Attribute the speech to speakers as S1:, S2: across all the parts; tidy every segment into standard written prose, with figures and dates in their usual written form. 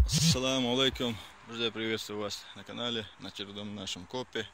S1: Ассаламу алейкум. Друзья, приветствую вас на канале, на очередном нашем копе.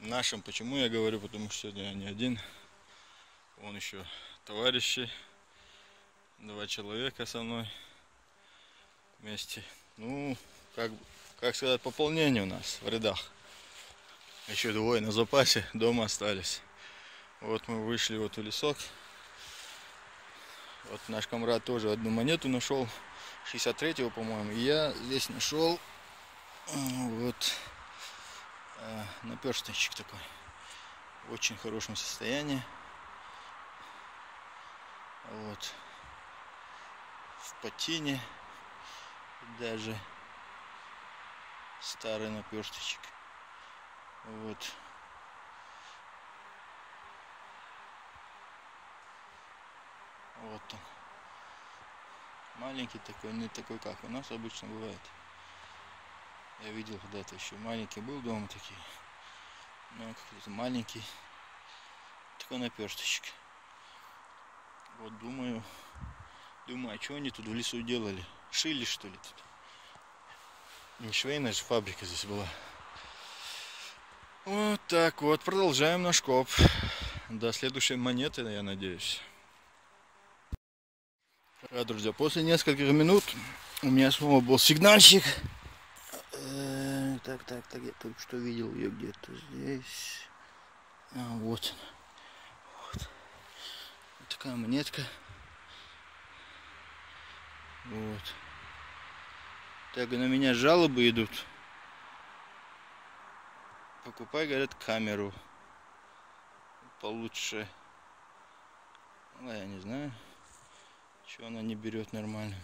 S1: Нашем, почему я говорю, потому что сегодня я не один. Вон еще товарищи, 2 человека со мной вместе. Ну, как сказать, пополнение у нас в рядах. Еще 2 на запасе, дома остались. Вот мы вышли вот в лесок. Вот наш комрад тоже одну монету нашел, 63-го, по-моему. И я здесь нашел вот наперсточек такой, в очень хорошем состоянии. Вот в патине, даже старый наперсточек. Вот. Вот он. Маленький такой, не такой, как у нас обычно бывает. Я видел когда-то еще маленький был дома такие. Но какой-то маленький. Такой наперсточек. Вот думаю, а что они тут в лесу делали? Шили, что ли, тут? Не швейная же фабрика здесь была. Вот так вот, продолжаем наш коп. До следующей монеты, я надеюсь. Друзья, после нескольких минут у меня снова был сигнальщик. Так, я только что видел ее где-то здесь. Вот. Вот такая монетка. Вот. Так, на меня жалобы идут. Покупай, говорят, камеру получше. Ну, я не знаю, что она не берет нормально.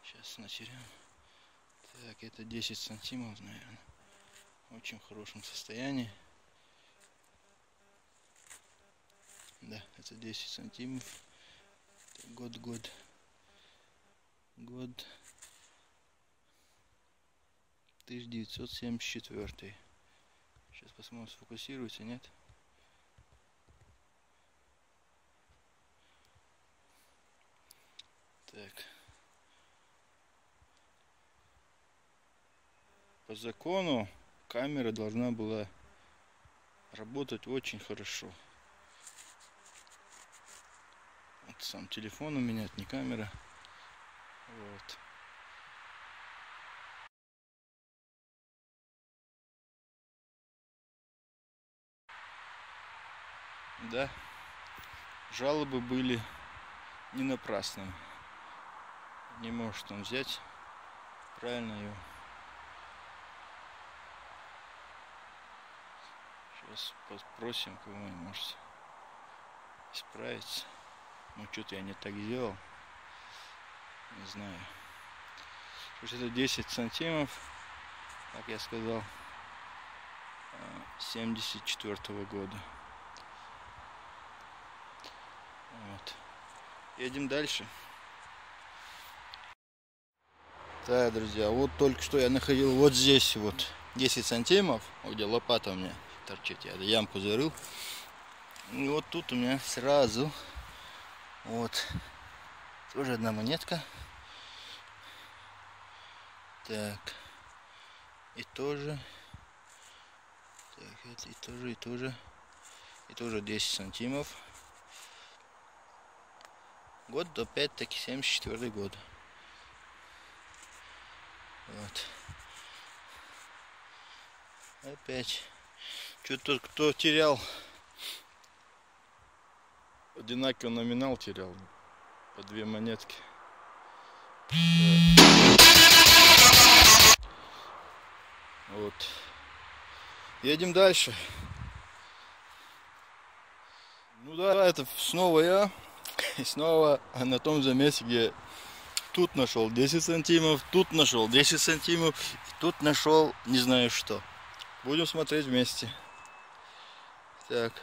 S1: Сейчас натерем. Так, это 10 сантимов, наверное. В очень хорошем состоянии. Да, это 10 сантимов. Год 1974. Сейчас посмотрим, сфокусируется, нет? Так. По закону камера должна была работать очень хорошо. Вот сам телефон у меня, это не камера. Вот. Да, жалобы были не напрасными. Не может он взять правильно ее. Сейчас попросим кого-нибудь, может, исправиться. Ну, что-то я не так сделал. Не знаю. Это 10 сантимов, как я сказал, 74-го года. Вот. Едем дальше. Так, друзья, вот только что я находил вот здесь вот 10 сантимов, где лопата у меня торчит, я ямку зарыл. И вот тут у меня сразу вот тоже одна монетка. Так, и тоже, так, это и тоже 10 сантимов. Год опять-таки 74 год. Вот. Опять. Что-то кто терял, одинаковый номинал терял. По 2 монетки. Вот. Едем дальше. Ну да, это снова я. И снова на том же месте, где тут нашел 10 сантимов, тут нашел 10 сантимов, тут нашел не знаю что. Будем смотреть вместе. Так.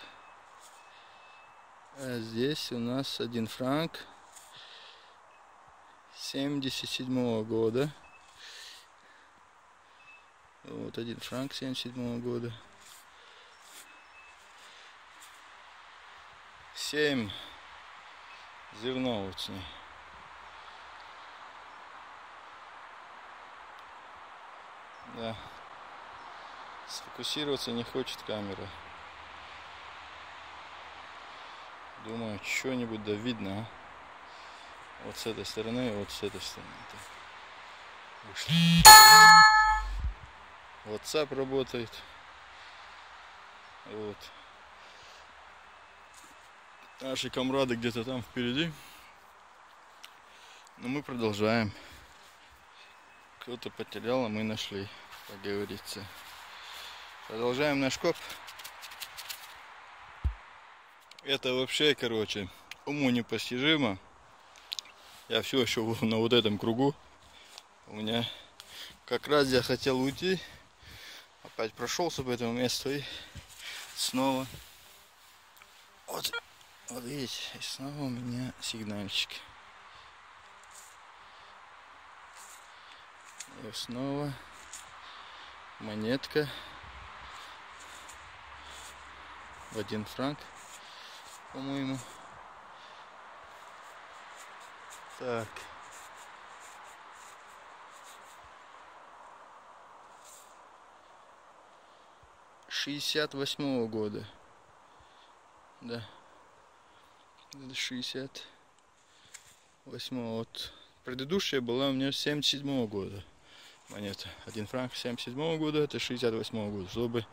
S1: А здесь у нас 1 франк 77-го года. Вот 1 франк 77-го года. 7 зерновочный. Да. Сфокусироваться не хочет камера. Думаю, что-нибудь да видно, а? Вот с этой стороны и вот с этой стороны. Вышло. WhatsApp работает. Вот. Наши комрады где-то там впереди. Но мы продолжаем. Кто-то потерял, а мы нашли, как говорится. Продолжаем наш коп. Это вообще, короче, уму непостижимо. Я все еще на вот этом кругу. У меня как раз я хотел уйти. Опять прошелся по этому месту и снова. Вот видите, и снова у меня сигнальчик. И снова монетка в 1 франк, по-моему. Так. '68 года. Да. 68. Вот. Предыдущая была у меня 77 года. Монета. 1 франк 77 года, это 68 года. Чтобы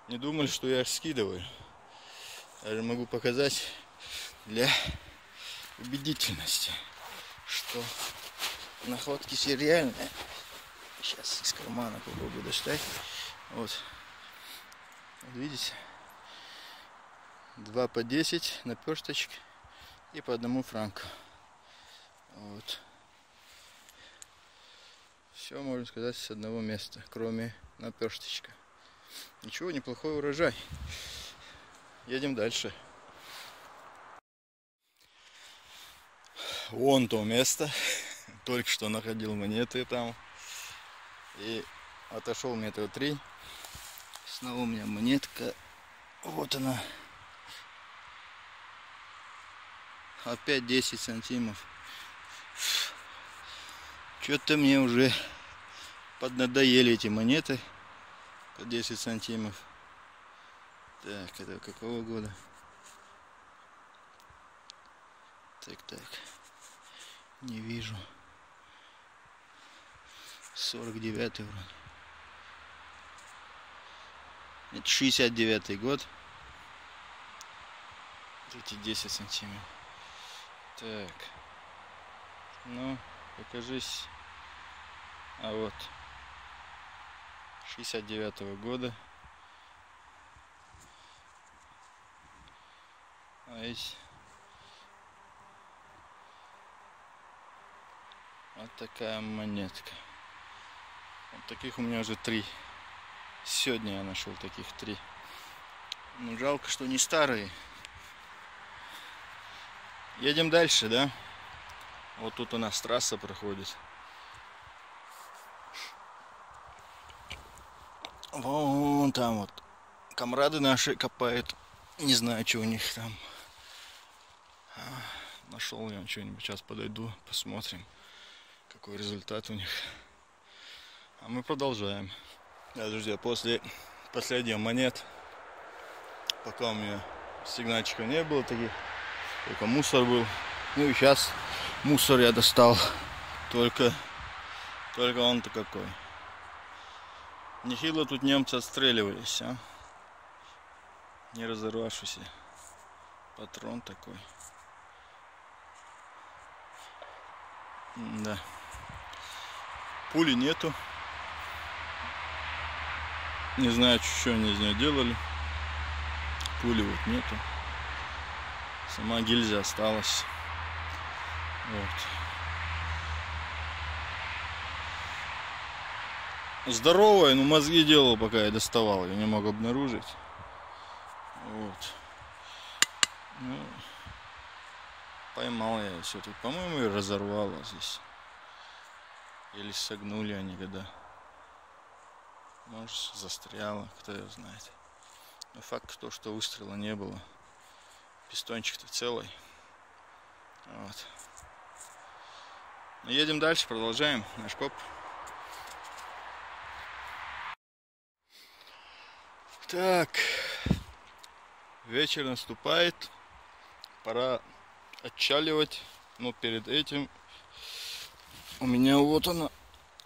S1: не думали, что я их скидываю. Даже могу показать для убедительности, что находки все реальные. Сейчас из кармана попробую достать. Вот. Вот видите? 2 по 10 наперсточек и по 1 франку. Вот. Все, можно сказать, с одного места, кроме наперсточка. Ничего, неплохой урожай. Едем дальше. Вон то место. Только что находил монеты там. И отошел метра 3. Снова у меня монетка. Вот она. Опять 10 сантимов. Что-то мне уже поднадоели эти монеты по 10 сантимов. Так, это какого года? Так. Не вижу. 49-й вроде. Это 69-й год. Эти 10 сантиметров. Так. Ну, покажись. А вот. 69-го года. А есть. Вот такая монетка. Вот таких у меня уже 3. Сегодня я нашел таких 3. Ну, жалко, что не старые. Едем дальше, да? Вот тут у нас трасса проходит. Вон там вот комрады наши копают. Не знаю, что у них там. Нашел я что-нибудь. Сейчас подойду, посмотрим, какой результат у них. А мы продолжаем. Да, друзья, после последних монет, пока у меня сигнальчиков не было таких, только мусор был. Ну и сейчас мусор я достал. Только он-то какой. Нехило тут немцы отстреливались, а? Не разорвавшийся патрон такой. Да. Пули нету. Не знаю, что они из нее делали. Пули вот нету. Сама гильза осталась. Вот. Здоровая, но мозги делал, пока я доставал. Я не мог обнаружить. Вот. Ну, поймал я все тут. По-моему, и разорвало здесь. Или согнули они когда. Может, застряло, кто его знает. Но факт то, что выстрела не было. Пистончик-то целый. Вот. Едем дальше, продолжаем наш коп. Так, вечер наступает, пора отчаливать, но перед этим у меня вот она,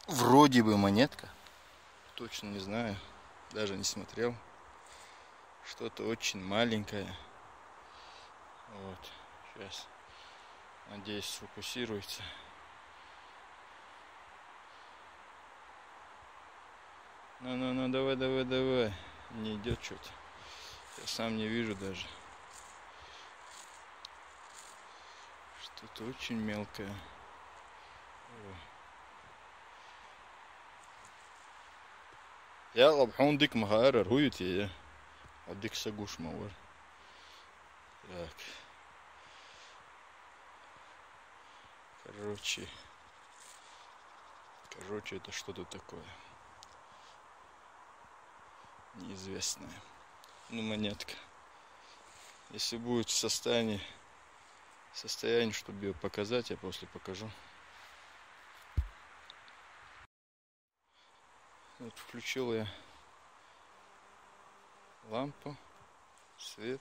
S1: вроде бы монетка, точно не знаю, даже не смотрел, что-то очень маленькое, вот, сейчас, надеюсь, сфокусируется. Ну, давай. Не идет что-то. Я сам не вижу даже. Что-то очень мелкое. Я лабхун дик махара руете я. А дик сагуш мавар. Так. Короче, это что-то такое. Неизвестное. Ну, монетка. Если будет в состоянии, чтобы ее показать, я после покажу. Вот включил я лампу, свет.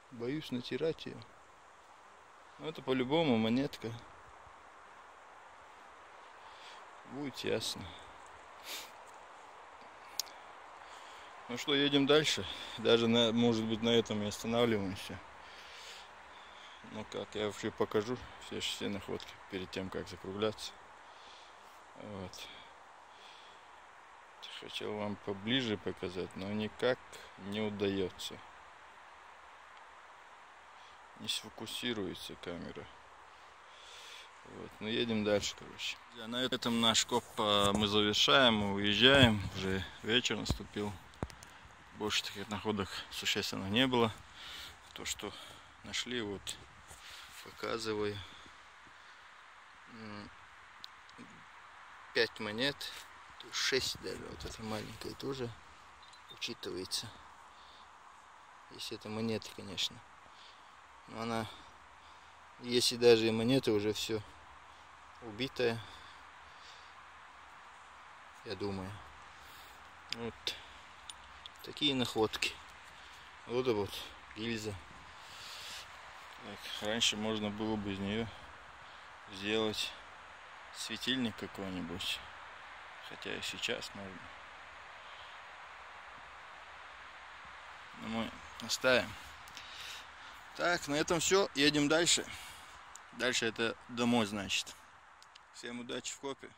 S1: Боюсь натирать ее. Но это по-любому монетка. Будет ясно. Ну что, едем дальше. Даже, может быть, на этом и останавливаемся. Ну как, я вообще покажу все находки перед тем, как закругляться. Вот. Хотел вам поближе показать, но никак не удается. Не сфокусируется камера. Вот. Ну едем дальше, короче. На этом наш коп мы завершаем, мы уезжаем. Уже вечер наступил. Больше таких находок существенно не было. То, что нашли, вот показываю. 5 монет, 6 даже, вот эта маленькая тоже учитывается. Если это монеты, конечно. Но она, если даже и монеты, уже все убитая, я думаю. Вот такие находки. Вот гильза. Так, раньше можно было бы из нее сделать светильник какой-нибудь, хотя и сейчас можно. Но мы оставим. Так, на этом все, едем дальше. Дальше это домой, значит. Всем удачи в копе.